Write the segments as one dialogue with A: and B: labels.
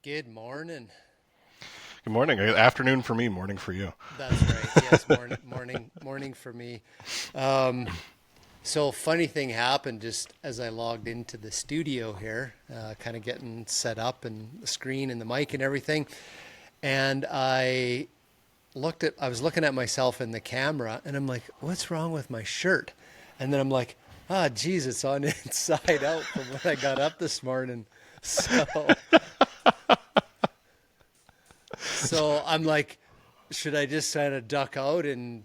A: Good morning.
B: Good morning. Afternoon for me, morning for you.
A: That's right. Yes, morning for me. Um, so funny thing happened just as I logged into the studio here, kind of getting set up and the screen and the mic and everything. And I was looking at myself in the camera and I'm like, what's wrong with my shirt? And then I'm like, ah, geez, it's on inside out from when I got up this morning. So, so I'm like, should I just kind of duck out and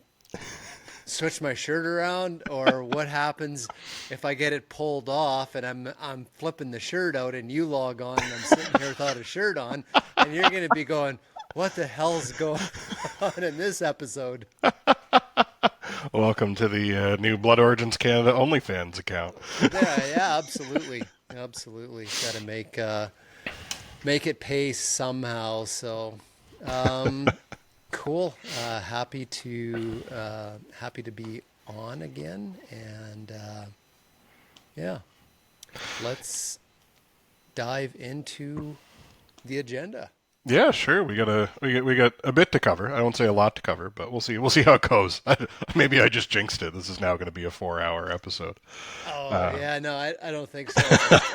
A: switch my shirt around, or what happens if I get it pulled off and I'm flipping the shirt out and you log on and I'm sitting here without a shirt on and you're going to be going, what the hell's going on in this episode?
B: Welcome to the new Blood Origins Canada OnlyFans account.
A: Yeah, absolutely. Absolutely. Got to make it pay somehow. So, um cool. Happy to be on again, and yeah, let's dive into the agenda.
B: Yeah, sure. We got a bit to cover. I won't say a lot to cover, but we'll see. We'll see how it goes. Maybe I just jinxed it. This is now going to be a 4-hour episode.
A: Oh
B: Uh,
A: yeah, no, I don't think so.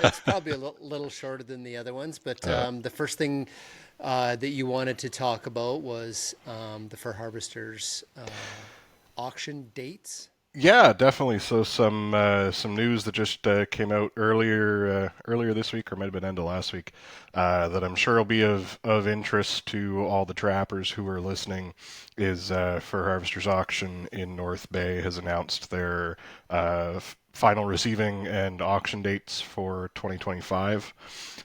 A: It's probably a little shorter than the other ones, but
B: uh,
A: the first thing that you wanted to talk about was the fur harvesters auction dates.
B: Yeah, definitely. So some news that just came out earlier this week, or might have been end of last week, that I'm sure will be of interest to all the trappers who are listening. Is Fur Harvesters Auction in North Bay has announced their final receiving and auction dates for 2025.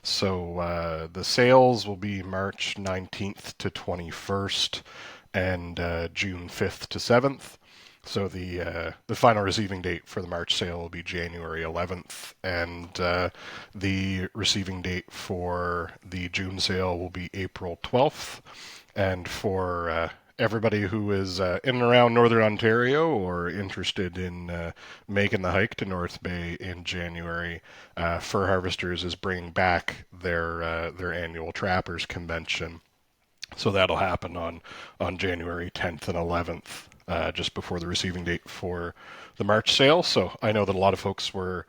B: So the sales will be March 19th to 21st and June 5th to 7th. So the final receiving date for the March sale will be January 11th, and the receiving date for the June sale will be April 12th. And for everybody who is in and around Northern Ontario or interested in making the hike to North Bay in January, Fur Harvesters is bringing back their annual Trappers Convention. So that'll happen on January 10th and 11th, just before the receiving date for the March sale. So I know that a lot of folks were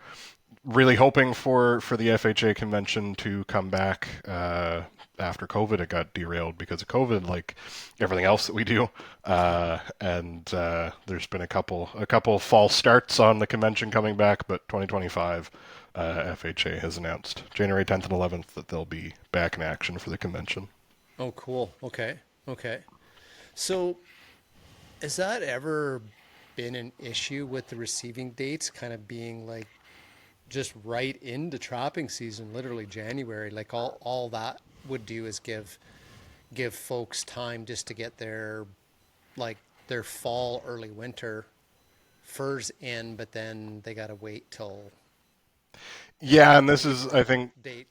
B: really hoping for the FHA convention to come back after COVID. It got derailed because of COVID, like everything else that we do. And there's been a couple false starts on the convention coming back, but 2025. FHA has announced January 10th and 11th that they'll be back in action for the convention.
A: Oh, cool. Okay. Okay. So, has that ever been an issue with the receiving dates kind of being like just right into trapping season, literally January? Like all that would do is give folks time just to get like their fall, early winter furs in, but then they got to wait till
B: Yeah, and this
A: the
B: is, I think,
A: date.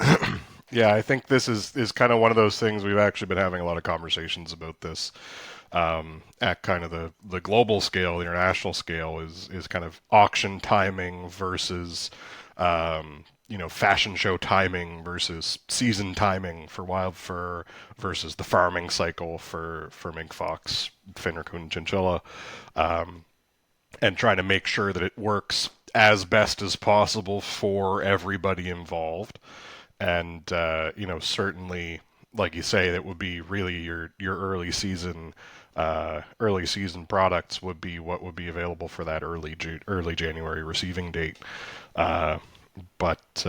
B: yeah, I think this is kind of one of those things we've actually been having a lot of conversations about this at kind of the global scale, the international scale is kind of auction timing versus fashion show timing versus season timing for wild fur versus the farming cycle for mink fox, fin raccoon, chinchilla. Um, and trying to make sure that it works as best as possible for everybody involved. And certainly, like you say, that would be really your early season products would be what would be available for that early January receiving date. Uh, but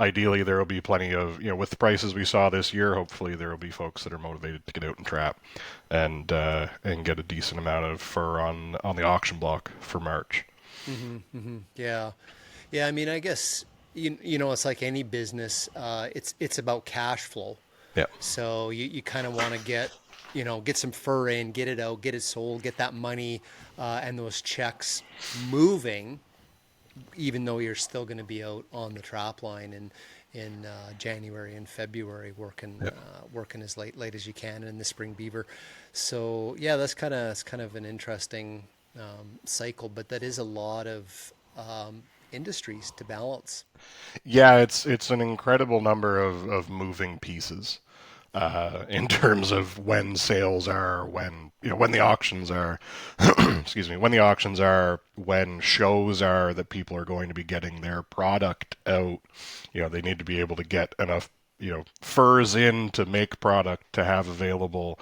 B: ideally there will be plenty of with the prices we saw this year. Hopefully there will be folks that are motivated to get out and trap, and get a decent amount of fur on the auction block for March.
A: Yeah. Yeah, I mean, I guess it's like any business. It's about cash flow.
B: Yeah.
A: So you kind of want to get some fur in, get it out, get it sold, get that money and those checks moving, even though you're still going to be out on the trap line in January and February
B: Yeah.
A: working as late as you can in the spring beaver. So yeah, that's kind of an interesting cycle, but that is a lot of industries to balance.
B: Yeah, it's an incredible number of moving pieces in terms of when sales are, when the auctions are, excuse me, when the auctions are, when shows are that people are going to be getting their product out. They need to be able to get enough furs in to make product to have available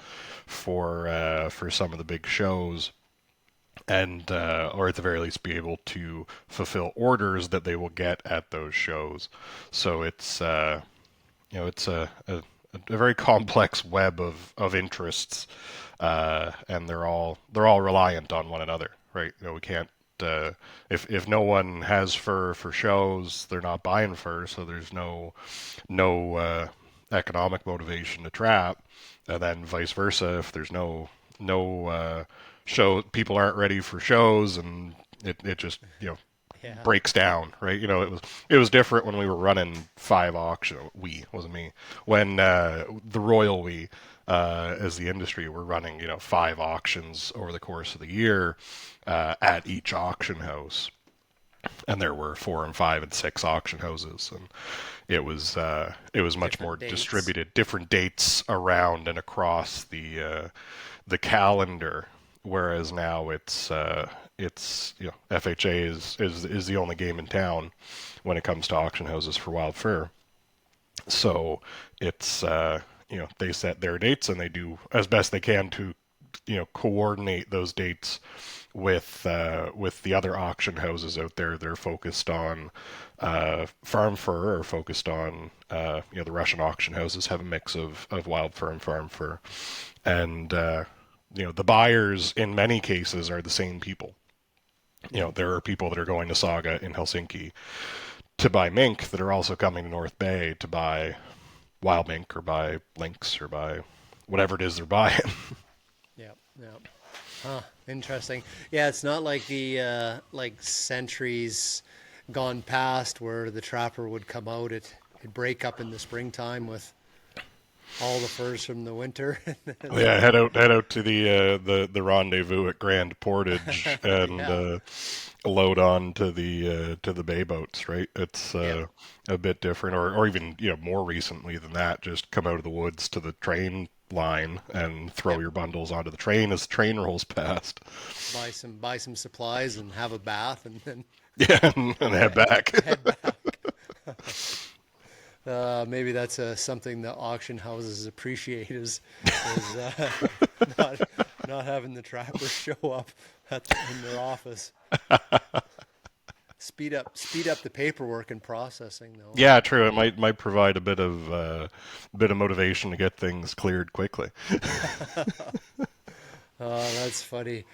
B: for some of the big shows, and or at the very least be able to fulfill orders that they will get at those shows. So it's a very complex web of interests, and they're all reliant on one another, right? We can't. If no one has fur for shows, they're not buying fur, so there's no economic motivation to trap, and then vice versa. If there's no show, people aren't ready for shows, and it just
A: Yeah.
B: breaks down, right? It was different when we were running 5 auction. We wasn't me when the Royal we as the industry were running 5 auctions over the course of the year at each auction house, and there were 4 and 5 and 6 auction houses, and it was much more
A: Different dates.
B: distributed, different dates around and across the calendar. Whereas now it's FHA is the only game in town when it comes to auction houses for wild fur. So it's they set their dates and they do as best they can to coordinate those dates with the other auction houses out there. They're focused on farm fur, or focused on the Russian auction houses have a mix of wild fur and farm fur, and the buyers in many cases are the same people. There are people that are going to Saga in Helsinki to buy mink that are also coming to North Bay to buy wild mink or buy lynx or buy whatever it is they're buying.
A: Yep. Yep. Huh. Interesting. Yeah, it's not like the like centuries gone past where the trapper would come out. It'd break up in the springtime with all the furs from the winter.
B: Yeah, head out to the rendezvous at Grand Portage and
A: Yeah.
B: load on to the bay boats, right? It's
A: Yep.
B: a bit different, or even more recently than that, just come out of the woods to the train line and throw
A: Yep.
B: your bundles onto the train as the train rolls past.
A: Buy some supplies and have a bath and then
B: Yeah, and head back.
A: head back. Maybe that's something that auction houses appreciate is not not having the trappers show up in their office. Speed up the paperwork and processing though.
B: Yeah, true. It might provide a bit of motivation to get things cleared quickly.
A: That's funny.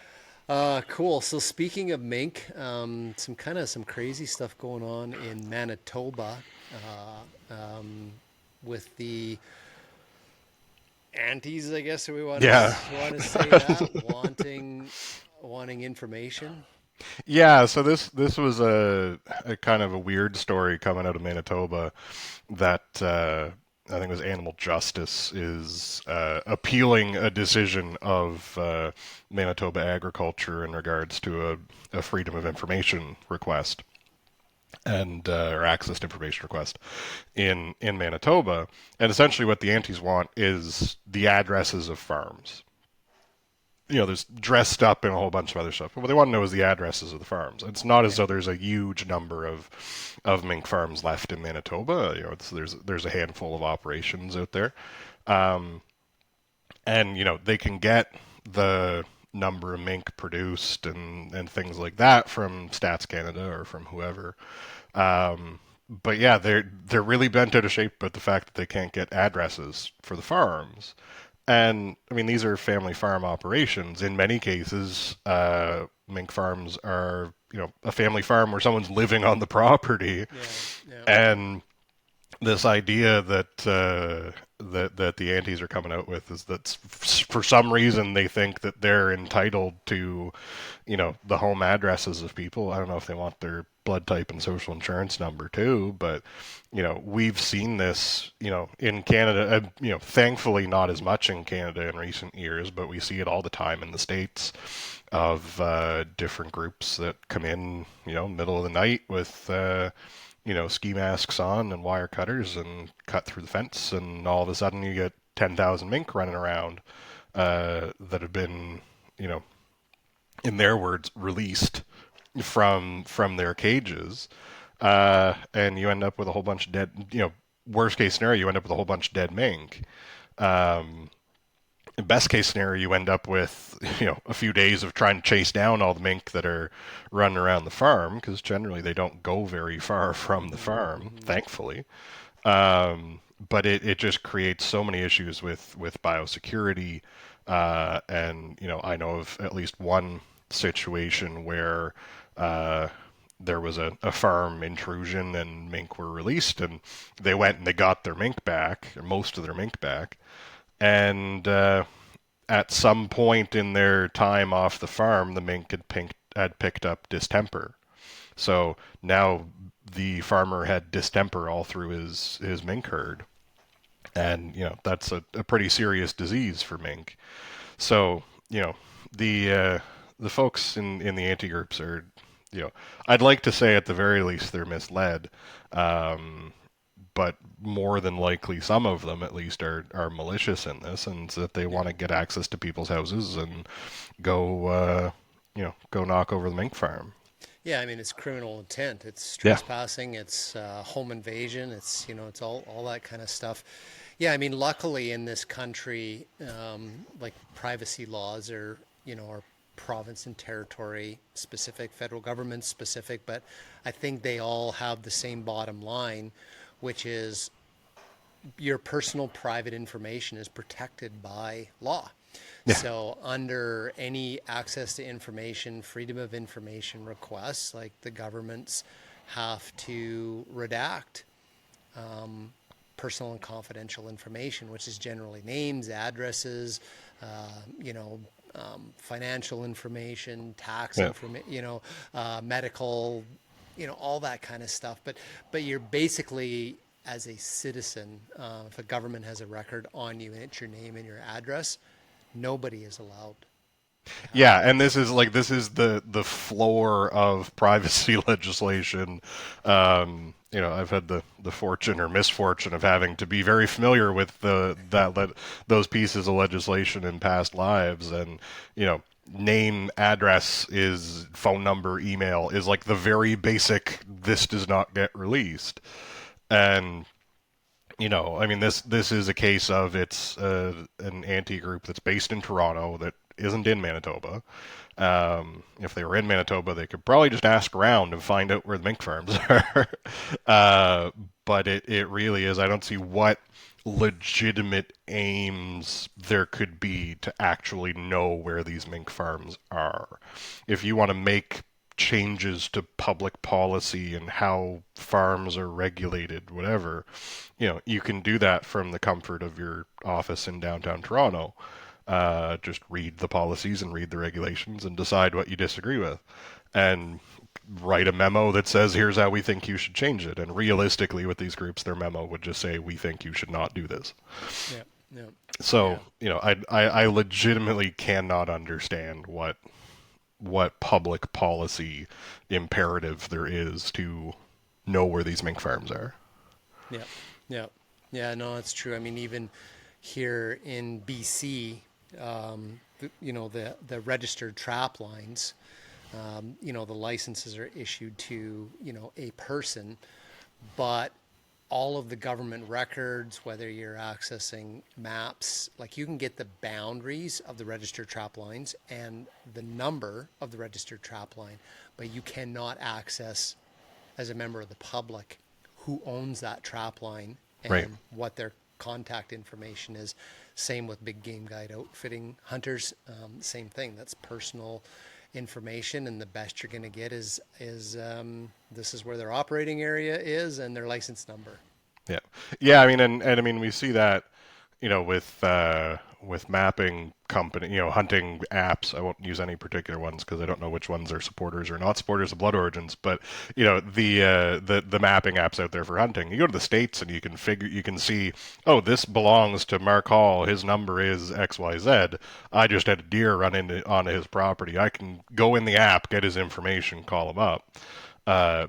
A: Cool. So speaking of mink, some crazy stuff going on in Manitoba with the antis, I guess we want
B: Yeah.
A: to say that wanting information.
B: Yeah, so this was a kind of a weird story coming out of Manitoba that I think it was Animal Justice is appealing a decision of Manitoba Agriculture in regards to a freedom of information request and or access to information request in Manitoba. And essentially what the antis want is the addresses of farms. There's dressed up in a whole bunch of other stuff. But what they want to know is the addresses of the farms. It's not as
A: Okay.
B: though there's a huge number of mink farms left in Manitoba. There's a handful of operations out there, and they can get the number of mink produced and things like that from Stats Canada or from whoever. But yeah, they're really bent out of shape about the fact that they can't get addresses for the farms. And I mean, these are family farm operations. In many cases, mink farms are, a family farm where someone's living on the property,
A: Yeah. Yeah.
B: and this idea that the antis are coming out with is that for some reason they think that they're entitled to, the home addresses of people. I don't know if they want their blood type and social insurance number too, but we've seen this, in Canada. Thankfully not as much in Canada in recent years, but we see it all the time in the States, of different groups that come in, middle of the night with ski masks on and wire cutters and cut through the fence, and all of a sudden you get 10,000 mink running around that have been, you know, in their words, released from their cages, and you end up with a whole bunch of dead. Worst case scenario, you end up with a whole bunch of dead mink. Um, Best case scenario, you end up with a few days of trying to chase down all the mink that are running around the farm, because generally they don't go very far from the farm,
A: Mm-hmm.
B: thankfully. But it just creates so many issues with biosecurity, and I know of at least one situation where there was a farm intrusion and mink were released, and they went and they got their mink back, or most of their mink back, and at some point in their time off the farm, the mink had picked up distemper. So now the farmer had distemper all through his mink herd, and that's a pretty serious disease for mink. So the uh, the folks in the anti groups are, I'd like to say at the very least they're misled, um, but more than likely some of them at least are malicious in this, and that they
A: Yeah.
B: want to get access to people's houses and go go knock over the mink farm.
A: Yeah, I mean it's criminal intent. It's
B: Yeah,
A: trespassing. It's home invasion. It's it's all that kind of stuff. Yeah, I mean luckily in this country, like privacy laws are province and territory specific, federal government specific, but I think they all have the same bottom line, which is your personal private information is protected by law.
B: yeah,
A: So, under any access to information, freedom of information requests, like the governments have to redact personal and confidential information, which is generally names, addresses, uh, you know, financial information, tax
B: yeah.
A: information, medical, all that kind of stuff. But you're basically as a citizen, if a government has a record on you and it's your name and your address, nobody is allowed to have
B: Yeah,
A: that.
B: and this is the floor of privacy legislation. I've had the fortune or misfortune of having to be very familiar with those pieces of legislation in past lives, and name, address, is phone number, email is like the very basic. This does not get released, and I mean, this is a case of it's an anti-group that's based in Toronto that isn't in Manitoba. If they were in Manitoba, they could probably just ask around and find out where the mink farms are. But it really is. I don't see what legitimate aims there could be to actually know where these mink farms are. If you want to make changes to public policy and how farms are regulated, whatever, you can do that from the comfort of your office in downtown Toronto. Just read the policies and read the regulations and decide what you disagree with. And write a memo that says, here's how we think you should change it. And realistically, with these groups, their memo would just say, we think you should not do this.
A: Yeah, yeah,
B: So,
A: yeah,
B: I legitimately cannot understand what public policy imperative there is to know where these mink farms are.
A: yeah, yeah, yeah. No, that's true. I mean, even here in BC, the registered trap lines, the licenses are issued to a person, but all of the government records, whether you're accessing maps, like you can get the boundaries of the registered trap lines and the number of the registered trap line, but you cannot access as a member of the public who owns that trap line
B: Right.
A: and what their contact information is. Same with big game guide outfitting hunters. Same thing. That's personal information, and the best you're going to get is this is where their operating area is and their license number.
B: Yeah. Yeah, I mean, and I mean, we see that, with mapping company, hunting apps. I won't use any particular ones because I don't know which ones are supporters or not supporters of Blood Origins. But the mapping apps out there for hunting. You go to the States and you can see, oh, this belongs to Mark Hall. His number is XYZ. I just had a deer run onto his property. I can go in the app, get his information, call him up.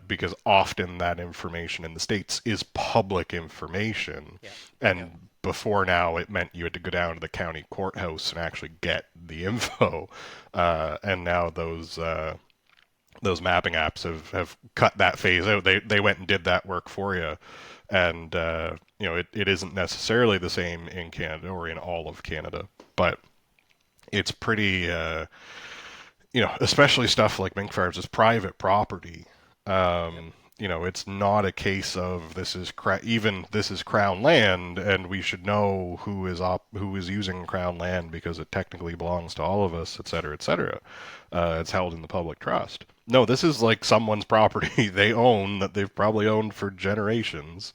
B: Because often that information in the States is public information.
A: Yeah.
B: And
A: Yeah.
B: before now, it meant you had to go down to the county courthouse and actually get the info. And now those mapping apps have cut that phase out. They went and did that work for you. And it isn't necessarily the same in Canada or in all of Canada, but it's pretty, especially stuff like mink farms is private property.
A: Yep.
B: It's not a case of this is crown land, and we should know who is using crown land because it technically belongs to all of us, et cetera, et cetera. It's held in the public trust. No, this is like someone's property they own that they've probably owned for generations,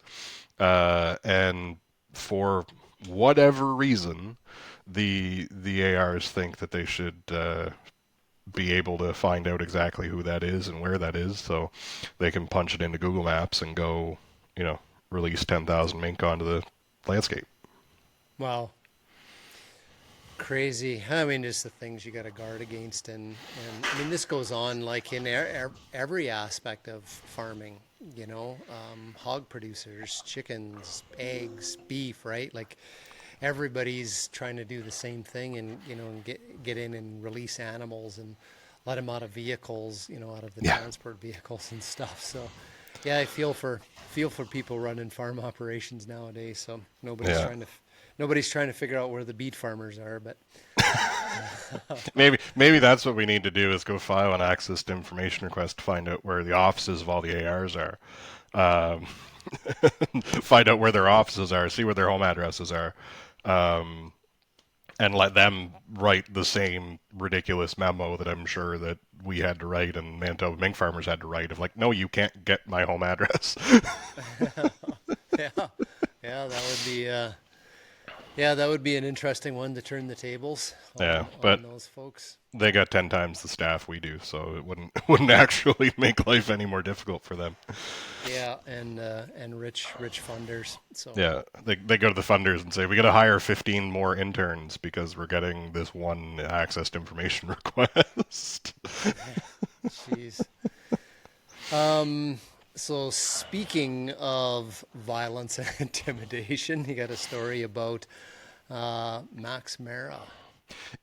B: and for whatever reason, the ARs think that they should be able to find out exactly who that is and where that is, so they can punch it into Google Maps and go, release 10,000 mink onto the landscape.
A: Wow. Crazy. I mean, just the things you got to guard against, and I mean, this goes on like in every aspect of farming. Hog producers, chickens, eggs, beef, right? Like everybody's trying to do the same thing, and and get in and release animals and let them out of vehicles, out of the
B: Yeah.
A: transport vehicles and stuff. So, yeah, I feel for people running farm operations nowadays. So
B: Yeah.
A: nobody's trying to figure out where the beet farmers are, but
B: Maybe that's what we need to do is go file an access to information request to find out where the offices of all the ARs are. Um, find out where their offices are, see where their home addresses are, um, and let them write the same ridiculous memo that I'm sure that we had to write and Manitoba mink farmers had to write of like, no, you can't get my home address.
A: yeah, yeah, that would be an interesting one to turn the tables
B: Yeah,
A: on
B: but
A: those folks.
B: they got 10 times the staff we do, so it wouldn't actually make life any more difficult for them.
A: Yeah, and rich funders. So
B: Yeah, they go to the funders and say we got to hire 15 more interns because we're getting this one access to information request.
A: jeez. So speaking of violence and intimidation, you got a story about Max Mara.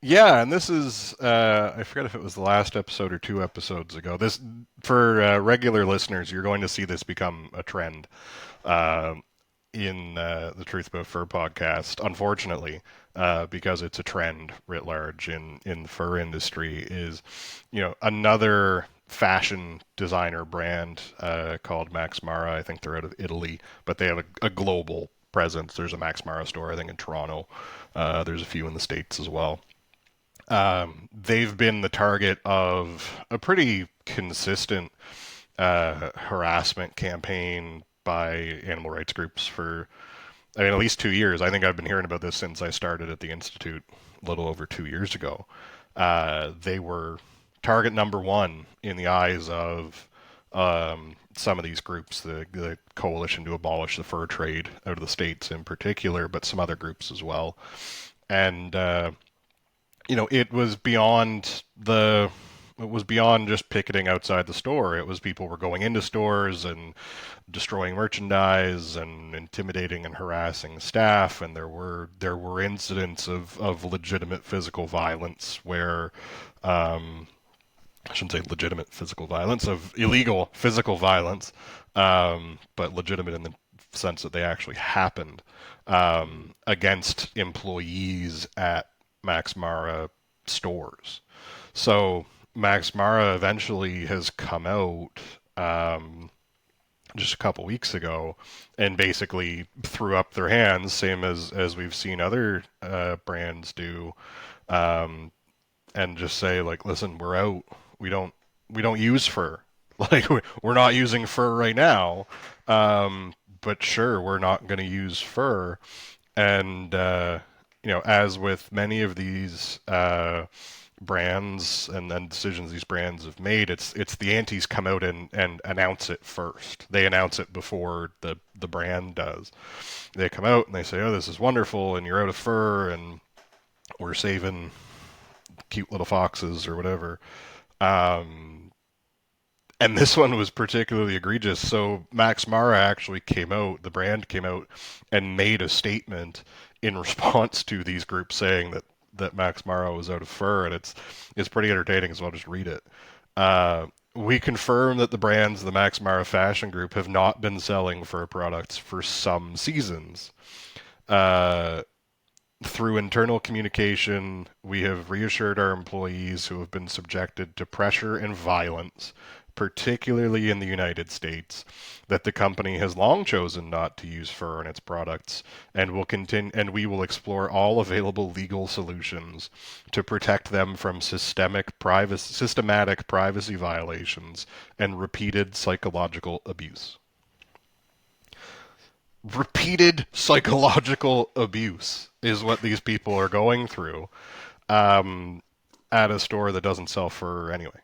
B: Yeah, and this is I forget if it was the last episode or 2 episodes ago. This for regular listeners, you're going to see this become a trend uh, in the Truth About Fur podcast. Unfortunately, because it's a trend writ large in the fur industry, is another fashion designer brand called Max Mara. I think they're out of Italy, but they have a global presence. There's a Max Mara store, I think, in Toronto. There's a few in the States as well. They've been the target of a pretty consistent harassment campaign by animal rights groups for, I mean, at least 2 years. I think I've been hearing about this since I started at the Institute a little over 2 years ago. They were target number one in the eyes of some of these groups, the Coalition to Abolish the Fur Trade out of the States in particular, but some other groups as well. And it was beyond just picketing outside the store. It was people were going into stores and destroying merchandise and intimidating and harassing staff, and there were incidents of legitimate physical violence where I shouldn't say legitimate physical violence, of illegal physical violence, but legitimate in the sense that they actually happened against employees at Max Mara stores. So Max Mara eventually has come out just a couple weeks ago and basically threw up their hands, same as we've seen other brands do, um, and just say like, listen, we're out. We don't we don't use fur. Like we're not using fur right now, but sure, we're not going to use fur, and as with many of these brands and then decisions these brands have made, it's the antis come out and announce it first. They announce it before the brand does. They come out and they say, "Oh, this is wonderful, and you're out of fur, and we're saving cute little foxes or whatever." Um, and this one was particularly egregious. So Max Mara actually came out, the brand came out, and made a statement in response to these groups saying that Max Mara was out of fur, and it's pretty entertaining. So I'll just read it. We confirm that the brands of the Max Mara Fashion Group have not been selling fur products for some seasons. Uh, Through internal communication, we have reassured our employees who have been subjected to pressure and violence, particularly in the United States, that the company has long chosen not to use fur in its products and will continue and we will explore all available legal solutions to protect them from systematic privacy violations and repeated psychological abuse. Repeated psychological abuse is what these people are going through um, at a store that doesn't sell fur anyway.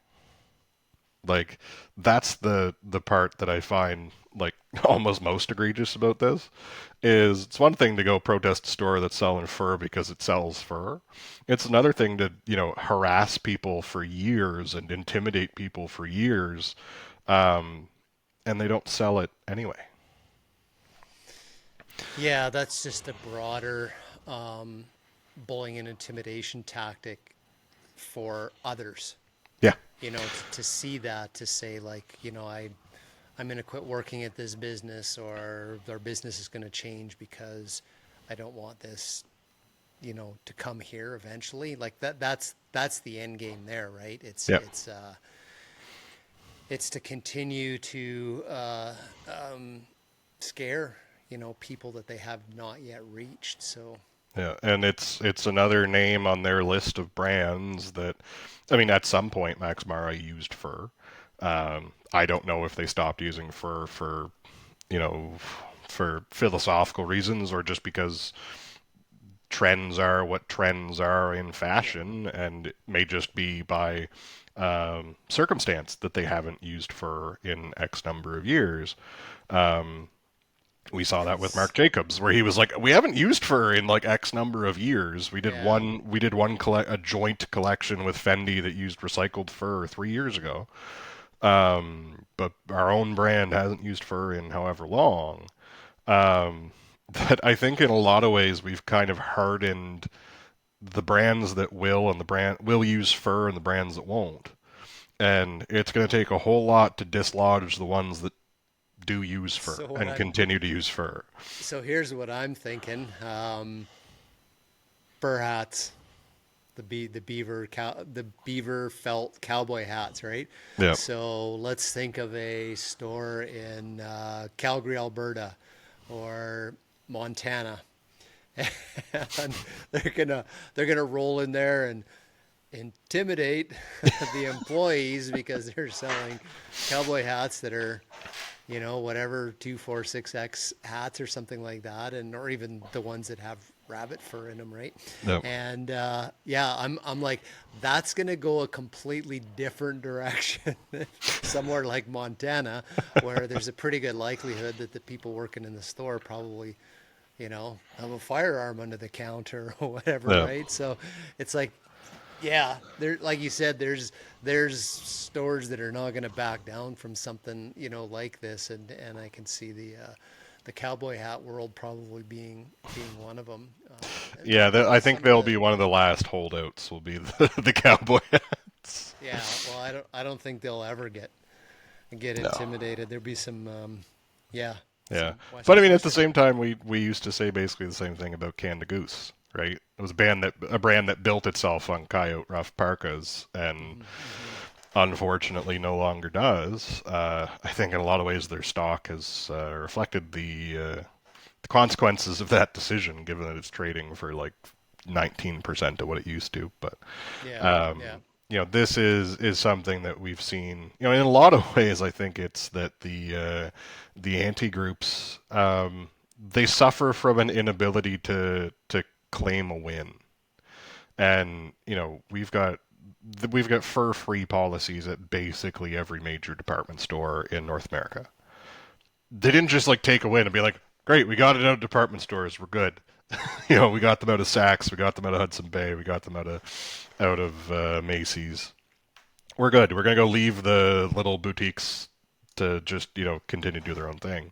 B: Like that's the part that I find like almost most egregious about this is it's one thing to go protest a store that's selling fur because it sells fur. It's another thing to, harass people for years and intimidate people for years, um, and they don't sell it anyway.
A: Yeah, that's just a broader um, bullying and intimidation tactic for others.
B: Yeah.
A: To see that, to say like, I'm going to quit working at this business, or their business is going to change because I don't want this, to come here eventually. Like that's the end game there, right?
B: Yeah.
A: It's to continue to scare, people that they have not yet reached. So
B: Yeah, and it's another name on their list of brands that, I mean, at some point Max Mara used fur. I don't know if they stopped using fur you know, for philosophical reasons or just because trends are what trends are in
A: yeah,
B: fashion, and it may just be by circumstance that they haven't used fur in X number of years. Um, we saw that with Marc Jacobs, where he was like, "We haven't used fur in like X number of years. We did
A: yeah.
B: one. We did a joint collection with Fendi that used recycled fur 3 years ago. But our own brand hasn't used fur in however long. Um, that I think in a lot of ways we've kind of hardened the brands that will and the brand will use fur and the brands that won't. And it's going to take a whole lot to dislodge the ones that do use fur
A: So what
B: and
A: I'm
B: continue to use fur.
A: so here's what I'm thinking. Fur hats, the beaver felt cowboy hats, right?
B: Yeah.
A: So let's think of a store in Calgary, Alberta, or Montana, and they're gonna roll in there and intimidate the employees because they're selling cowboy hats that are, whatever, 246X hats or something like that, and or even the ones that have rabbit fur in them, right?
B: Yeah.
A: And yeah, I'm like, that's gonna go a completely different direction somewhere like Montana, where there's a pretty good likelihood that the people working in the store probably, have a firearm under the counter or whatever,
B: Yeah.
A: right? So it's like, yeah, there, like you said, there's stores that are not going to back down from something, like this, and I can see the cowboy hat world probably being one of them. And
B: Yeah, I think
A: some of
B: they'll be
A: the,
B: one of the last holdouts. Will be the cowboy hats.
A: yeah, well, I don't think they'll ever get
B: No.
A: intimidated. There'll be some, yeah,
B: Yeah,
A: some
B: but I mean, at the
A: Western.
B: same time, we used to say basically the same thing about Canada Goose, right? It was a brand that built itself on coyote rough parkas, and
A: Hmm. Hmm.
B: unfortunately no longer does. I think in a lot of ways their stock has reflected the consequences of that decision, given that it's trading for like 19% of what it used to. But
A: Yeah, yeah,
B: um, this is something that we've seen. In a lot of ways, I think it's that the anti groups they suffer from an inability to claim a win. And we've got fur-free policies at basically every major department store in North America. They didn't just like take a win and be like, "Great, we got it out of department stores. We're good." We got them out of Saks, we got them out of Hudson Bay, we got them out of Macy's. We're good. We're gonna go leave the little boutiques to just continue to do their own thing.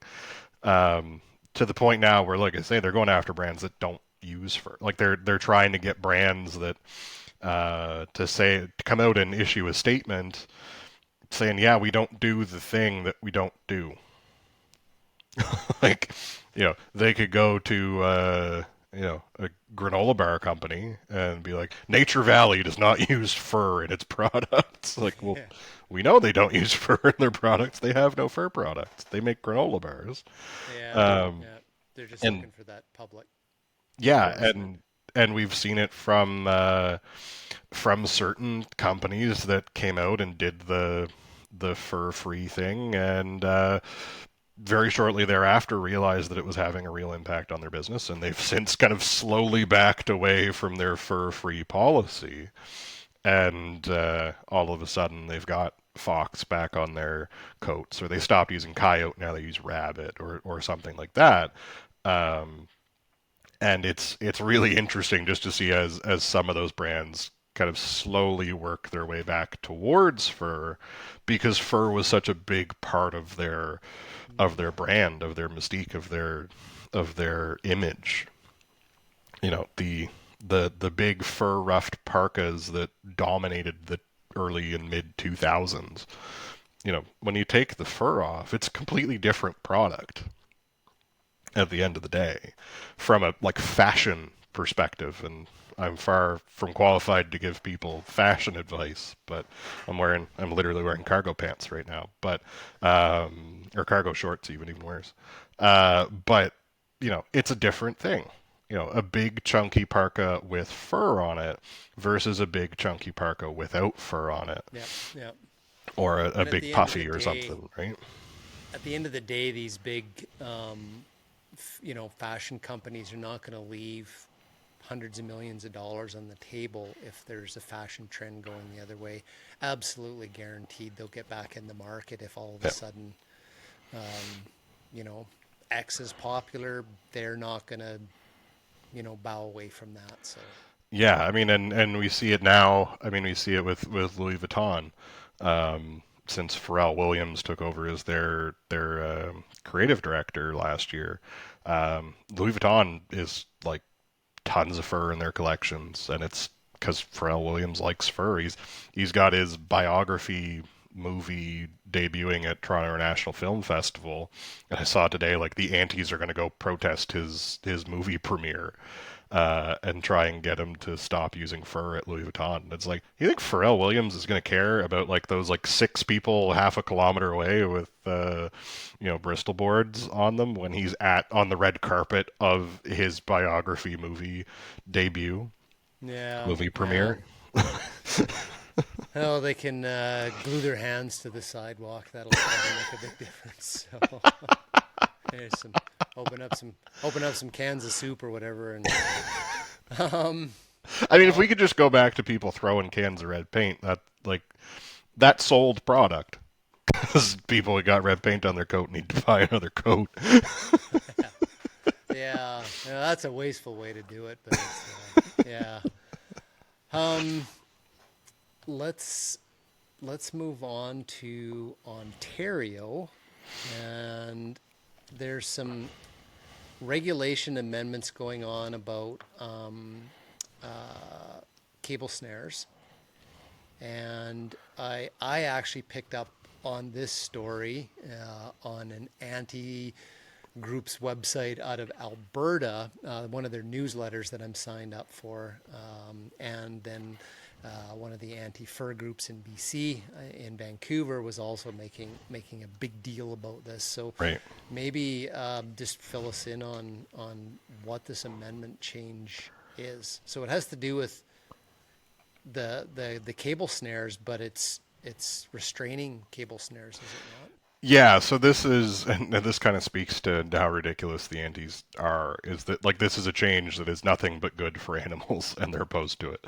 B: To the point now where, like I say, they're going after brands that don't use fur. Like they're trying to get brands that to come out and issue a statement saying, yeah, we don't do the thing that we don't do. Like, they could go to a granola bar company and be like, Nature Valley does not use fur in its products. Like, well,
A: Yeah.
B: we know they don't use fur in their products. They have no fur products. They make granola bars.
A: Yeah.
B: Um,
A: Yeah. They're just
B: and
A: looking for that public
B: yeah,
A: endorsement.
B: and we've seen it from certain companies that came out and did the fur-free thing, and very shortly thereafter realized that it was having a real impact on their business, and they've since kind of slowly backed away from their fur-free policy, and all of a sudden they've got fox back on their coats, or they stopped using coyote, now they use rabbit, or something like that. Um, and it's really interesting just to see as some of those brands kind of slowly work their way back towards fur, because fur was such a big part of their brand, of their mystique, of their image. The big fur ruffed parkas that dominated the early and mid 2000s. When you take the fur off, it's a completely different product at the end of the day, from a like fashion perspective. And I'm far from qualified to give people fashion advice, but I'm literally wearing cargo pants right now, but or cargo shorts, even worse. But it's a different thing. A big chunky parka with fur on it versus a big chunky parka without fur on it,
A: Yep. Yep.
B: or a
A: And
B: big puffy or something, right?
A: at the end of the day, these big, fashion companies are not going to leave hundreds of millions of dollars on the table if there's a fashion trend going the other way. Absolutely guaranteed they'll get back in the market if all of a
B: Yeah.
A: sudden, you know, X is popular. They're not going to, bow away from that. So,
B: Yeah, I mean, and we see it now. I mean, we see it with Louis Vuitton, since Pharrell Williams took over as their creative director last year. Louis Vuitton is like tons of fur in their collections, and it's because Pharrell Williams likes fur. He's got his biography movie debuting at Toronto International Film Festival, and I saw today like the Antis are going to go protest his movie premiere. And try and get him to stop using fur at Louis Vuitton. It's like, you think Pharrell Williams is going to care about like those like six people half a kilometer away with Bristol boards on them when he's on the red carpet of his biography movie
A: yeah,
B: movie
A: yeah.
B: premiere?
A: Oh, they can glue their hands to the sidewalk. That'll make a big difference. So there's open up some cans of soup or whatever, and um,
B: I mean, if
A: oh
B: we could just go back to people throwing cans of red paint, that sold product. Because people who got red paint on their coat need to buy another coat.
A: yeah, yeah, that's a wasteful way to do it, but it's, yeah. Um, let's let's move on to Ontario, and there's some regulation amendments going on about cable snares, and I actually picked up on this story on an anti group's website out of Alberta, one of their newsletters that I'm signed up for, and then one of the anti-fur groups in BC, in Vancouver, was also making a big deal about this. So
B: Right.
A: maybe just fill us in on what this amendment change is. So it has to do with the cable snares, but it's restraining cable snares, is it not?
B: Yeah, so this is, and this kind of speaks to how ridiculous the antis are, is that like this is a change that is nothing but good for animals, and they're opposed to it.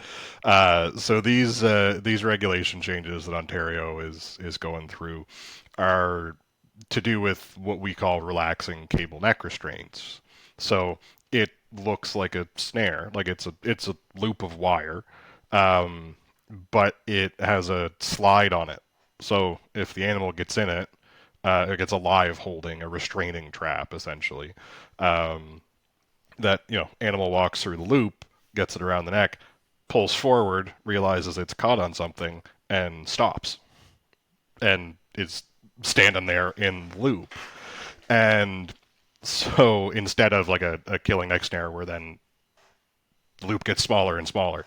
B: So these regulation changes that Ontario is going through are to do with what we call relaxing cable neck restraints. So it looks like a snare, like it's a loop of wire, um, but it has a slide on it. So if the animal gets in it, it gets alive holding a restraining trap essentially. Um, that animal walks through the loop, gets it around the neck, pulls forward, realizes it's caught on something, and stops, and is standing there in the loop. And so instead of like a killing neck snare where then the loop gets smaller and smaller,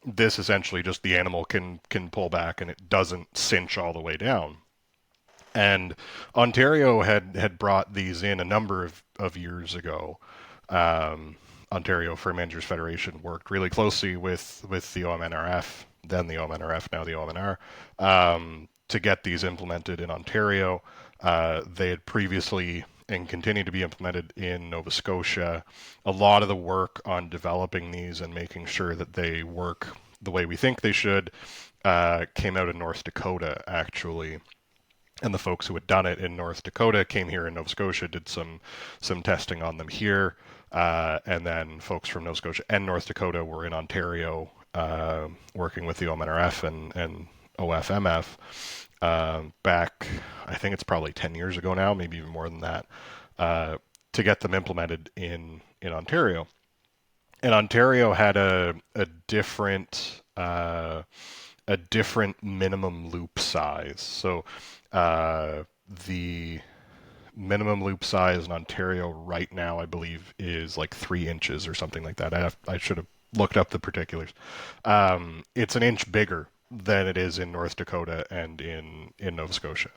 B: this essentially just the animal can pull back and it doesn't cinch all the way down. And Ontario had brought these in a number of years ago. Ontario Fur Managers Federation worked really closely with the OMNRF, then the OMNRF, now the OMNR, to get these implemented in Ontario. They had previously and continue to be implemented in Nova Scotia. A lot of the work on developing these and making sure that they work the way we think they should came out of North Dakota, actually. And the folks who had done it in North Dakota came here in Nova Scotia, did some testing on them here, and then folks from Nova Scotia and North Dakota were in Ontario working with the OMNRF and OFMF back, I think it's probably 10 years ago now, maybe even more than that, to get them implemented in Ontario. And Ontario had a different minimum loop size. So the minimum loop size in Ontario right now, I believe, is like 3 inches or something like that. I should have looked up the particulars. It's an inch bigger than it is in North Dakota and in Nova Scotia.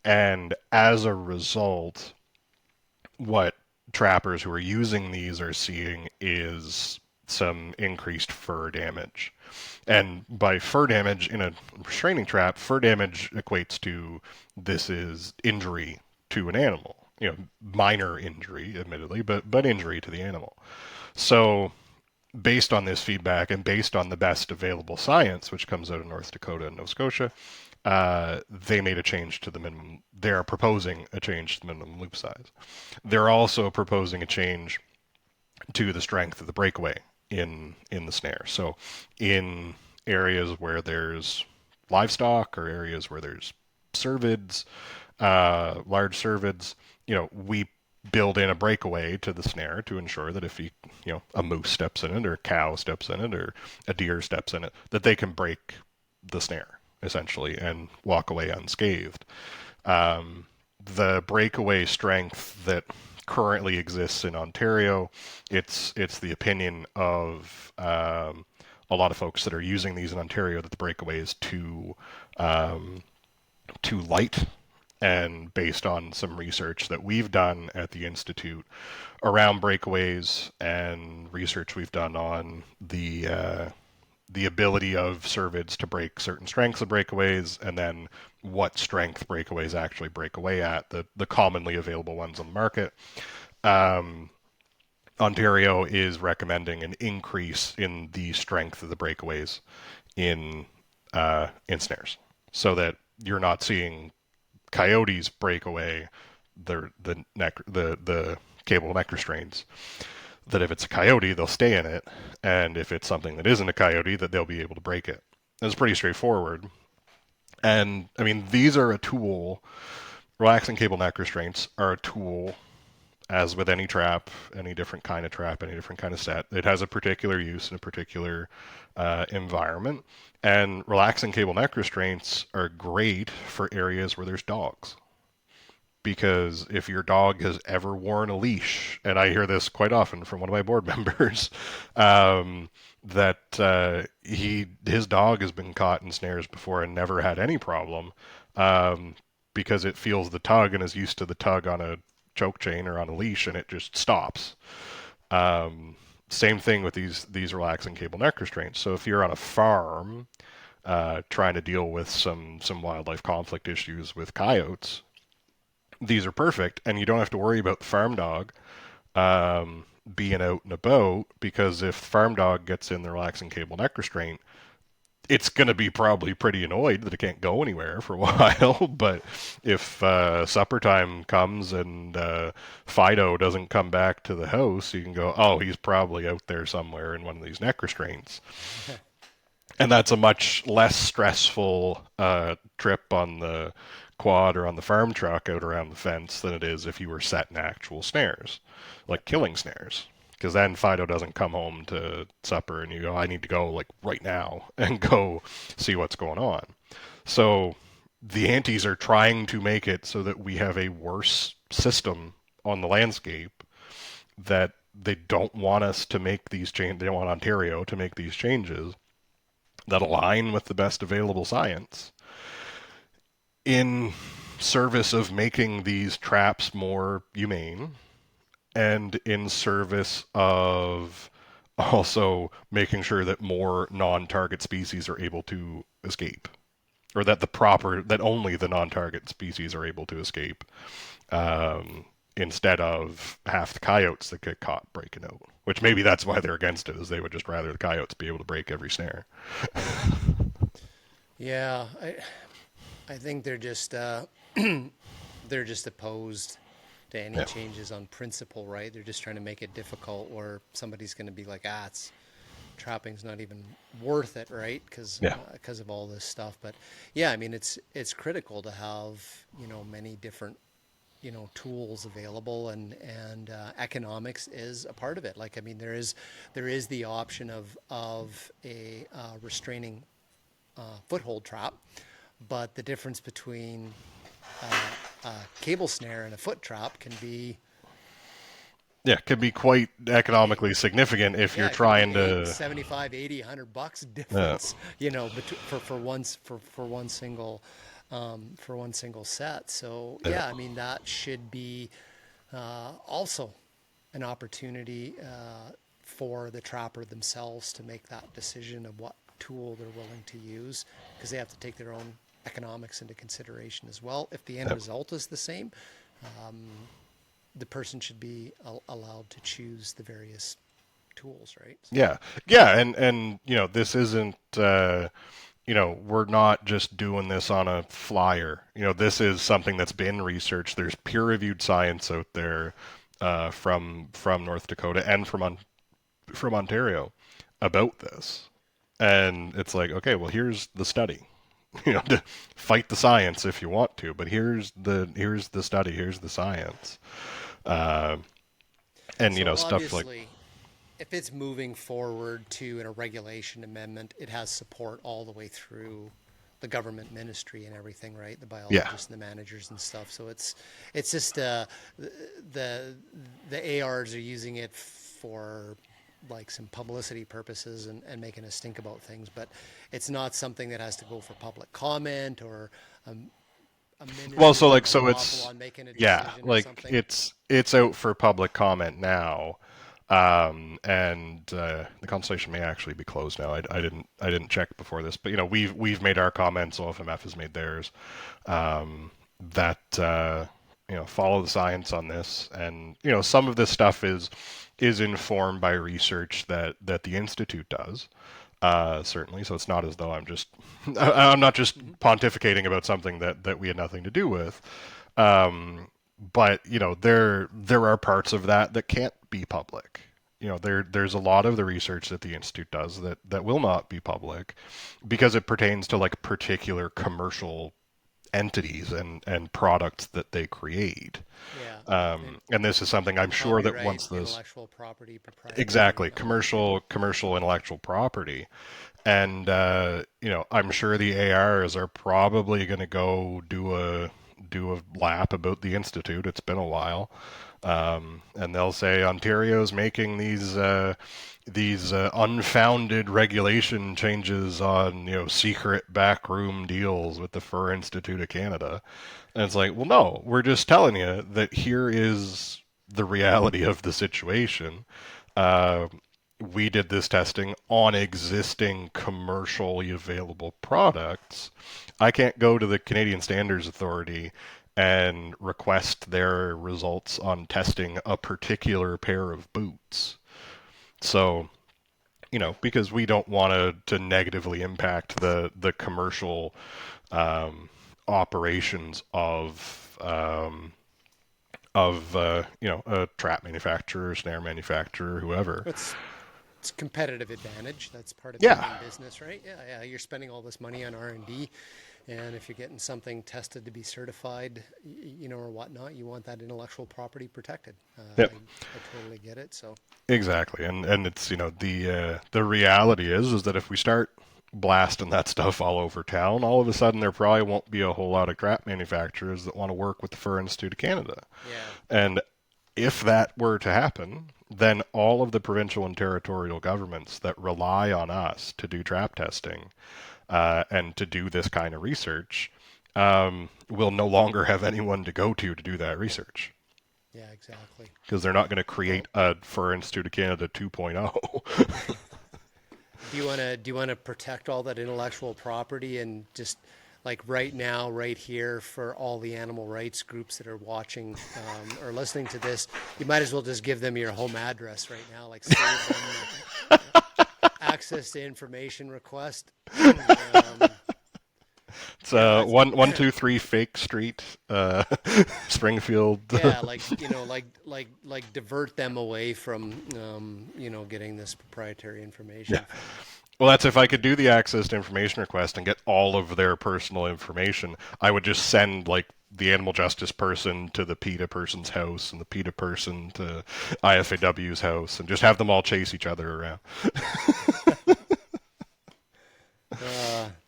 B: And as a result, what trappers who are using these are seeing is some increased fur damage. And by fur damage in a restraining trap, fur damage equates to this is injury to an animal. Minor injury, admittedly, but injury to the animal. So based on this feedback and based on the best available science, which comes out of North Dakota and Nova Scotia, they made a change to the minimum. They're proposing a change to the minimum loop size. They're also proposing a change to the strength of the breakaway in the snare. So in areas where there's livestock or areas where there's cervids, large cervids, we build in a breakaway to the snare to ensure that if a moose steps in it or a cow steps in it or a deer steps in it, that they can break the snare essentially and walk away unscathed. The breakaway strength that currently exists in Ontario, it's the opinion of a lot of folks that are using these in Ontario that the breakaway is too light. And based on some research that we've done at the Institute around breakaways and research we've done on the ability of cervids to break certain strengths of breakaways, and then what strength breakaways actually break away at, the commonly available ones on the market. Ontario is recommending an increase in the strength of the breakaways in snares, so that you're not seeing coyotes break away the cable neck restraints. That if it's a coyote, they'll stay in it, and if it's something that isn't a coyote, that they'll be able to break it. It's pretty straightforward. And I mean, these are a tool. Relaxing cable neck restraints are a tool, as with any trap, any different kind of trap, any different kind of set. It has a particular use in a particular environment. And relaxing cable neck restraints are great for areas where there's dogs. Because if your dog has ever worn a leash, and I hear this quite often from one of my board members, that his dog has been caught in snares before and never had any problem, because it feels the tug and is used to the tug on a choke chain or on a leash, and it just stops. Same thing with these relaxing cable neck restraints. So if you're on a farm trying to deal with some wildlife conflict issues with coyotes, these are perfect, and you don't have to worry about the farm dog being out and about, because if the farm dog gets in the relaxing cable neck restraint, it's going to be probably pretty annoyed that it can't go anywhere for a while. But if supper time comes and Fido doesn't come back to the house, you can go, oh, he's probably out there somewhere in one of these neck restraints. And that's a much less stressful trip on the quad or on the farm truck out around the fence than it is if you were setting actual snares, like killing snares. Because then Fido doesn't come home to supper and you go, I need to go like right now and go see what's going on. So the antis are trying to make it so that we have a worse system on the landscape, that they don't want us to make these changes. They don't want Ontario to make these changes that align with the best available science in service of making these traps more humane, and in service of also making sure that more non-target species are able to escape, or that only the non-target species are able to escape, instead of half the coyotes that get caught breaking out. Which maybe that's why they're against it, is they would just rather the coyotes be able to break every snare.
A: Yeah, I think they're just opposed to any
B: Yeah,
A: changes on principle, right? They're just trying to make it difficult where somebody's going to be like, ah, it's trapping's not even worth it, right?
B: yeah,
A: Because of all this stuff. But yeah, I mean, it's critical to have, many different, tools available, and economics is a part of it. Like, I mean, there is the option of a restraining foothold trap, but the difference between a cable snare and a foot trap can be,
B: yeah. It can be quite economically significant if you're
A: yeah, it could be
B: trying to.
A: 75, 80, $100
B: Uh,
A: difference, for one single set. So
B: yeah,
A: yeah, I mean, that should be also an opportunity for the trapper themselves to make that decision of what tool they're willing to use, because they have to take their own economics into consideration as well. If the end
B: yeah.
A: result is the same, the person should be allowed to choose the various tools, right? So,
B: Yeah, yeah, and this isn't we're not just doing this on a flyer. This is something that's been researched. There's peer-reviewed science out there from North Dakota and from Ontario about this, and it's like, okay, well, here's the study. To fight the science if you want to, but here's the study, here's the science, uh, and
A: so
B: stuff like
A: obviously, if it's moving forward to a regulation amendment, it has support all the way through the government ministry and everything, right? The
B: yeah,
A: biologists and the managers and stuff. So it's just the the ARs are using it for like some publicity purposes, and making us think about things, but it's not something that has to go for public comment, or a
B: well,
A: ministry
B: so like
A: signing
B: so
A: off
B: it's
A: on making a
B: yeah,
A: decision or
B: like
A: something.
B: it's out for public comment now, and the consultation may actually be closed now. I didn't check before this, but we've made our comments. OFMF has made theirs. That follow the science on this, and some of this stuff is informed by research that the institute does. Certainly, so it's not as though I'm not just
A: Hmm.
B: pontificating about something that we had nothing to do with. But there are parts of that can't be public. There's a lot of the research that the institute does that will not be public, because it pertains to like particular commercial entities and products that they create.
A: Yeah. And
B: And this is something I'm sure that
A: copyright,
B: once those
A: intellectual property, proprietary,
B: exactly
A: all that. Yeah.
B: commercial intellectual property, and I'm sure the ARs are probably going to go do a lap about the institute. It's been a while, and they'll say Ontario's making these unfounded regulation changes on secret backroom deals with the Fur Institute of Canada, and it's like, well, no, we're just telling you that here is the reality of the situation. Uh, we did this testing on existing commercially available products. I can't go to the Canadian Standards Authority and request their results on testing a particular pair of boots. So, because we don't want to negatively impact the commercial operations of a trap manufacturer, snare manufacturer, whoever.
A: It's competitive advantage. That's part of being
B: Yeah,
A: in business, right? Yeah, yeah. You're spending all this money on R&D, and if you're getting something tested to be certified, or whatnot, you want that intellectual property protected.
B: yep,
A: I totally get it. So
B: exactly. And it's the reality is that if we start blasting that stuff all over town, all of a sudden there probably won't be a whole lot of trap manufacturers that want to work with the Fur Institute of Canada.
A: yeah,
B: And if that were to happen, then all of the provincial and territorial governments that rely on us to do trap testing and to do this kind of research will no longer have anyone to go to do that research
A: yeah, exactly.
B: because they're not going to
A: Well,
B: create a Fur Institute of Canada 2.0.
A: do you want to protect all that intellectual property and just like right now, right here, for all the animal rights groups that are watching or listening to this, you might as well just give them your home address right now, like save them access to information request.
B: It's
A: Yeah, that's
B: 123 Fake Street, Springfield.
A: yeah, like divert them away from getting this proprietary
B: Yeah.
A: information from them.
B: Well, that's if I could do the access to information request and get all of their personal information, I would just send like the animal justice person to the PETA person's house and the PETA person to IFAW's house and just have them all chase each other around.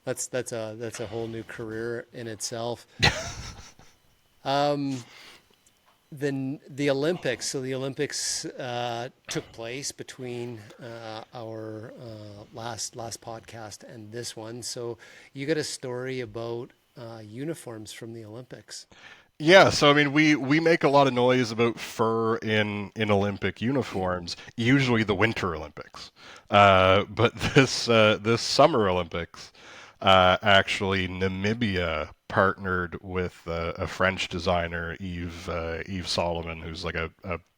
A: That's a whole new career in itself. Um, the Olympics. So the Olympics took place between our last podcast and this one. So you got a story about uniforms from the Olympics.
B: Yeah, so I mean, we make a lot of noise about fur in Olympic uniforms, usually the Winter Olympics, but this Summer Olympics, actually Namibia partnered with a French designer, Yves Solomon, who's like a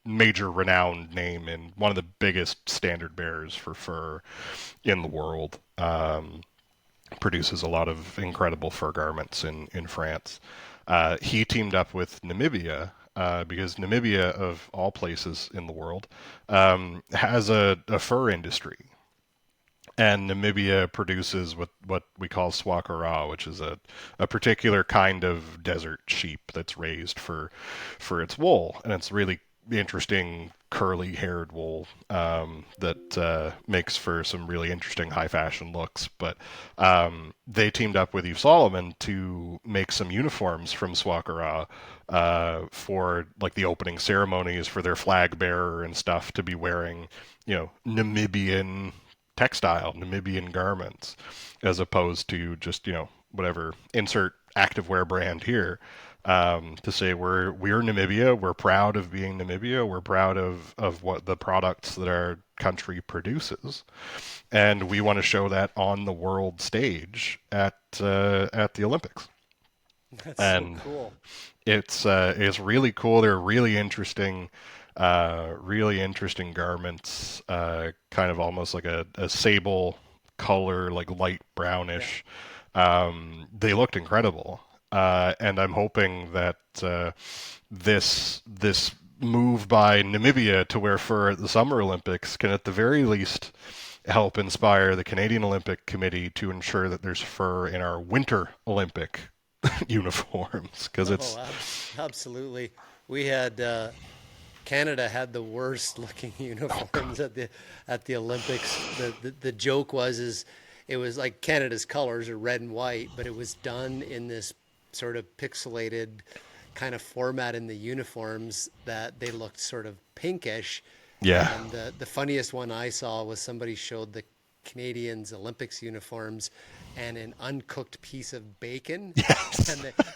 B: major renowned name and one of the biggest standard bearers for fur in the world. Produces a lot of incredible fur garments in France. He teamed up with Namibia because Namibia, of all places in the world, has a fur industry. And Namibia produces what we call swakara, which is a particular kind of desert sheep that's raised for its wool. And it's really interesting curly haired wool that makes for some really interesting high fashion looks. But they teamed up with Yves Solomon to make some uniforms from Swakara for like the opening ceremonies for their flag bearer and stuff to be wearing, Namibian textile, Namibian garments, as opposed to just, whatever, insert activewear brand here. To say we're Namibia, we're proud of being Namibia, we're proud of what the products that our country produces, and we want to show that on the world stage at the Olympics.
A: That's so
B: And
A: cool.
B: it's really cool. They're really interesting garments, kind of almost like a sable color, like light
A: Yeah.
B: brownish. They looked incredible, and I'm hoping that this move by Namibia to wear fur at the Summer Olympics can, at the very least, help inspire the Canadian Olympic Committee to ensure that there's fur in our Winter Olympic uniforms because
A: Oh,
B: it's
A: absolutely. We had Canada had the worst looking
B: oh god.
A: uniforms at the Olympics. The joke was it was like Canada's colors are red and white, but it was done in this sort of pixelated kind of format in the uniforms that they looked sort of pinkish.
B: Yeah.
A: And the funniest one I saw was somebody showed the Canadians Olympics uniforms and an uncooked piece of bacon, and
B: Yes.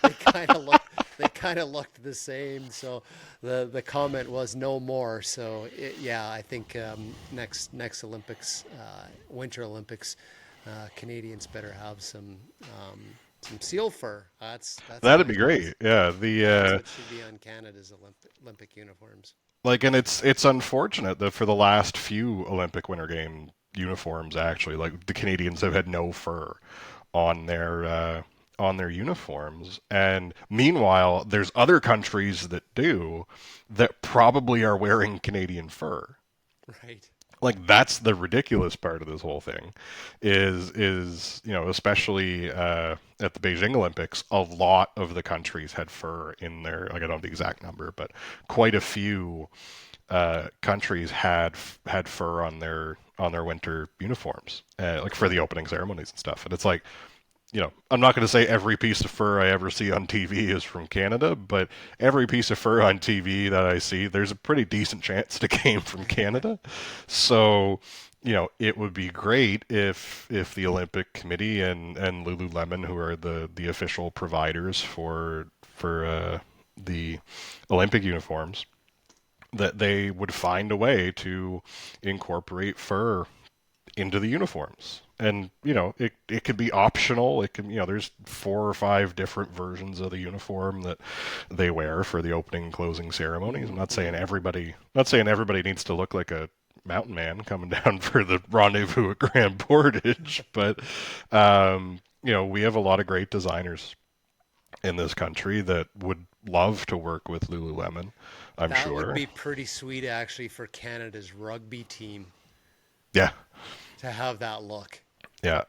A: they kind of looked they kind of looked the same. So the comment was no more. So yeah, I think next Olympics, Winter Olympics, Canadians better have some seal fur. That's
B: That'd be
A: my
B: great. Yeah, the
A: that's what should be on Canada's Olympic uniforms.
B: like, and it's unfortunate that for the last few Olympic Winter Game uniforms, actually, like the Canadians have had no fur on their uniforms, and meanwhile, there's other countries that do that probably are wearing Canadian fur.
A: Right.
B: Like that's the ridiculous part of this whole thing especially at the Beijing Olympics, a lot of the countries had fur in their, like, I don't know the exact number, but quite a few countries had fur on their winter uniforms, like for the opening ceremonies and stuff. And it's like, I'm not going to say every piece of fur I ever see on TV is from Canada, but every piece of fur on TV that I see, there's a pretty decent chance it came from Canada. So, it would be great if the Olympic Committee and Lululemon, who are the official providers for the Olympic uniforms, that they would find a way to incorporate fur into the uniforms. And it could be optional. It can, there's 4 or 5 different versions of the uniform that they wear for the opening and closing ceremonies. I'm not saying everybody needs to look like a mountain man coming down for the rendezvous at Grand Portage, but we have a lot of great designers in this country that would love to work with Lululemon, I'm
A: That would
B: sure.
A: be pretty sweet actually for Canada's rugby team
B: Yeah,
A: to have that look.
B: yeah,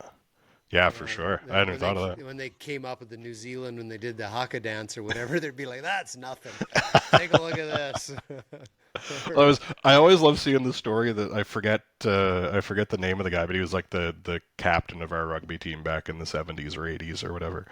B: yeah,
A: You
B: for
A: know,
B: sure. I hadn't even
A: when
B: thought of
A: they came up with the New Zealand when they did the haka dance or whatever, they'd be like, "That's nothing. Take a look at this."
B: I always love seeing the story that I forget the name of the guy, but he was like the captain of our rugby team back in the 70s or 80s or whatever.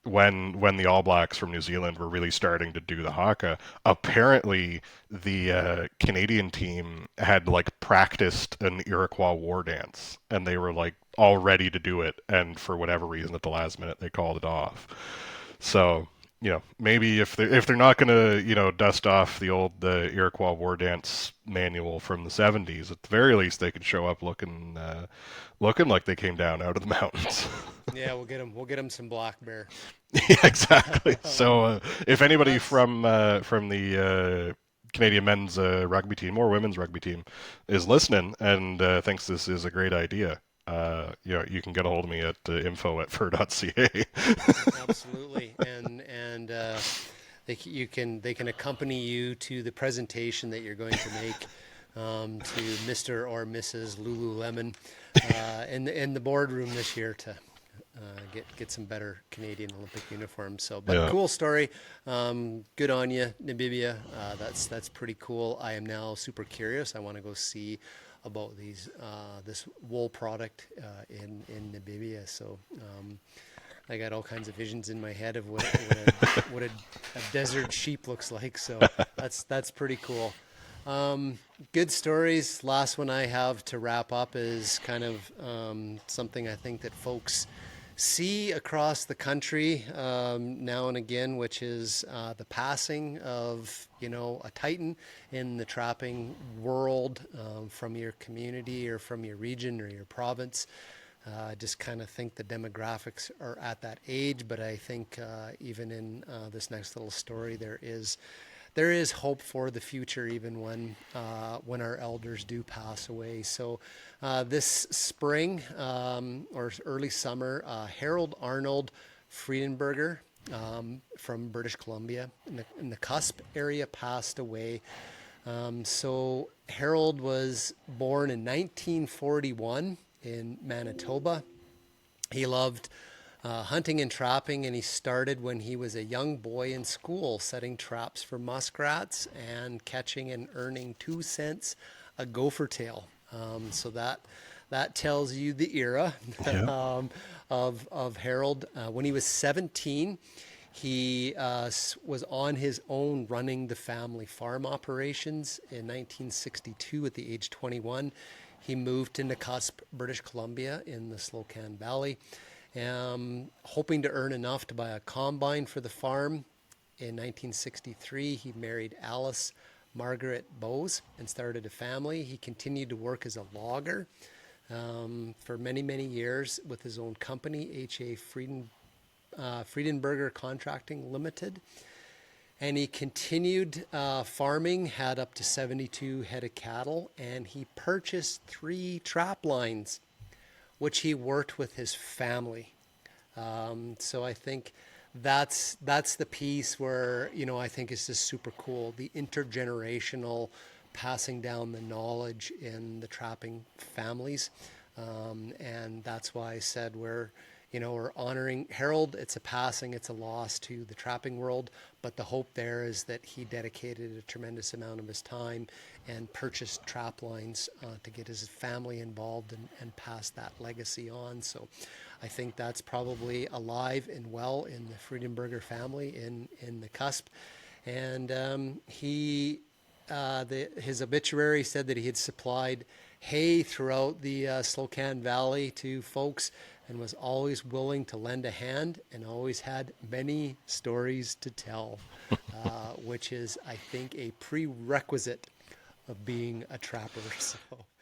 B: When the All Blacks from New Zealand were really starting to do the haka, apparently the Canadian team had like practiced an Iroquois war dance, and they were like all ready to do it, and for whatever reason at the last minute they called it off. So, maybe if they're not going to, dust off the old Iroquois war dance manual from the 70s, at the very least they could show up looking like they came down out of the mountains.
A: Yeah, we'll get them. We'll get them some black bear.
B: Yeah, exactly. So if anybody
A: That's
B: from the Canadian men's rugby team or women's rugby team is listening and thinks this is a great idea, you can get a hold of me at info@fur.ca.
A: absolutely, and they can accompany you to the presentation that you're going to make to Mr. or Mrs. Lululemon in the boardroom this year to get some better Canadian Olympic uniforms. So, but
B: Yeah.
A: cool story. Good on you, Namibia. That's pretty cool. I am now super curious. I want to go see about this wool product in Namibia. So. I got all kinds of visions in my head of what a desert sheep looks like. So that's pretty cool. Good stories. Last one I have to wrap up is kind of something I think that folks see across the country now and again, which is the passing of a titan in the trapping world from your community or from your region or your province. I just kind of think the demographics are at that age, but I think even in this next little story, there is hope for the future, even when our elders do pass away. So this spring or early summer, Harold Arnold Friedenberger from British Columbia in the Cusp area passed away. So Harold was born in 1941 in Manitoba. He loved hunting and trapping, and he started when he was a young boy in school, setting traps for muskrats and catching and earning 2 cents a gopher tail. So that tells you the era
B: Yeah.
A: of Harold. When he was 17, he was on his own running the family farm operations. In 1962, at the age 21, he moved to Nakusp, British Columbia in the Slocan Valley, hoping to earn enough to buy a combine for the farm. In 1963, he married Alice Margaret Bowes and started a family. He continued to work as a logger for many, many years with his own company, H.A. Friedenberger Contracting Limited. And he continued farming, had up to 72 head of cattle, and he purchased 3 trap lines, which he worked with his family. So I think that's the piece where, I think is just super cool. The intergenerational passing down the knowledge in the trapping families. And that's why I said we're honoring Harold. It's a passing, it's a loss to the trapping world, but the hope there is that he dedicated a tremendous amount of his time and purchased trap lines to get his family involved and pass that legacy on. So I think that's probably alive and well in the Friedenberger family in the cusp. And his obituary said that he had supplied hay throughout the Slocan Valley to folks and was always willing to lend a hand and always had many stories to tell, which is, I think, a prerequisite of being a trapper. So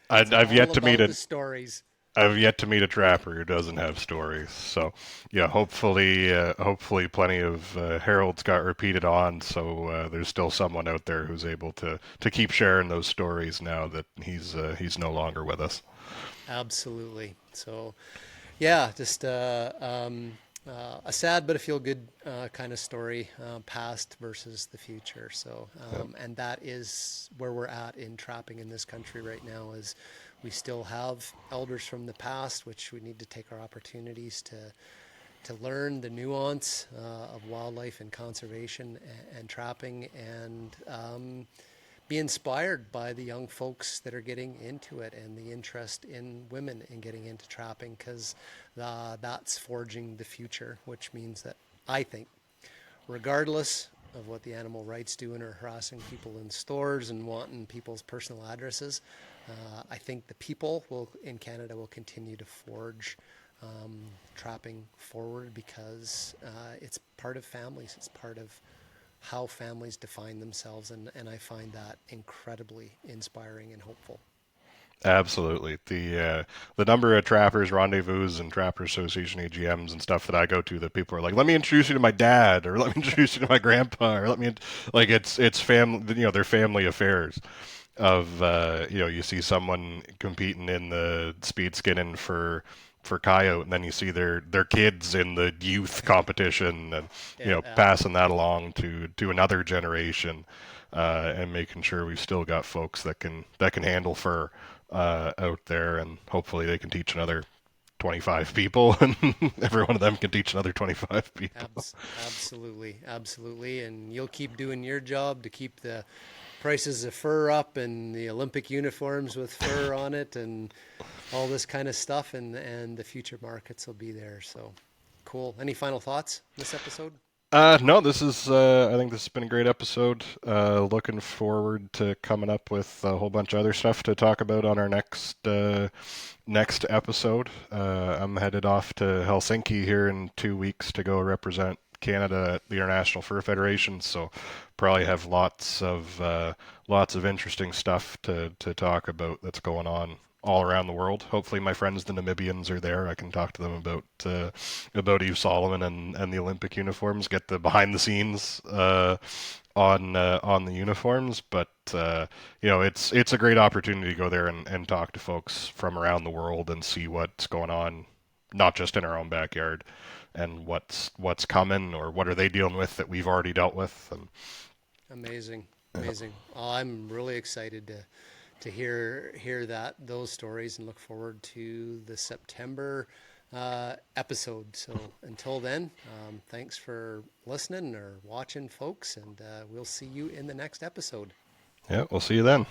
B: I've yet to meet
A: the stories.
B: I've yet to meet a trapper who doesn't have stories. So, yeah, hopefully, plenty of Harold's got repeated on. So there's still someone out there who's able to keep sharing those stories now that he's no longer with us.
A: Absolutely. So, yeah, just a sad but a feel good kind of story, past versus the future. So, and that is where we're at in trapping in this country right now. Is we still have elders from the past, which we need to take our opportunities to learn the nuance of wildlife and conservation and trapping, and be inspired by the young folks that are getting into it and the interest in women in getting into trapping, because that's forging the future, which means that I think, regardless of what the animal rights doing or harassing people in stores and wanting people's personal addresses, I think the people in Canada will continue to forge trapping forward, because it's part of families. It's part of how families define themselves, and I find that incredibly inspiring and hopeful.
B: Absolutely. The number of trappers rendezvous and trapper association AGMs and stuff that I go to, that people are like, let me introduce you to my dad, or let me introduce you to my grandpa, or let me like it's family, they're family affairs. Of you see someone competing in the speed skinning for coyote, and then you see their kids in the youth competition, and
A: Yeah,
B: passing that along to another generation, and making sure we've still got folks that can handle fur out there, and hopefully they can teach another 25 people, and every one of them can teach another 25 people.
A: absolutely, absolutely. And you'll keep doing your job to keep the prices of fur up and the Olympic uniforms with fur on it and all this kind of stuff, and the future markets will be there. So cool. Any final thoughts this episode?
B: No, this is. I think this has been a great episode. Looking forward to coming up with a whole bunch of other stuff to talk about on our next episode. I'm headed off to Helsinki here in 2 weeks to go represent Canada at the International Fur Federation. So probably have lots of interesting stuff to talk about that's going on all around the world. Hopefully, my friends the Namibians are there. I can talk to them about Eve Solomon and the Olympic uniforms. Get the behind the scenes on the uniforms. But it's a great opportunity to go there and talk to folks from around the world and see what's going on, not just in our own backyard, and what's coming, or what are they dealing with that we've already dealt with. And
A: Amazing, amazing. Oh, I'm really excited to hear those stories, and look forward to the September episode. So until then, thanks for listening or watching, folks, and we'll see you in the next episode.
B: yeah, we'll see you then.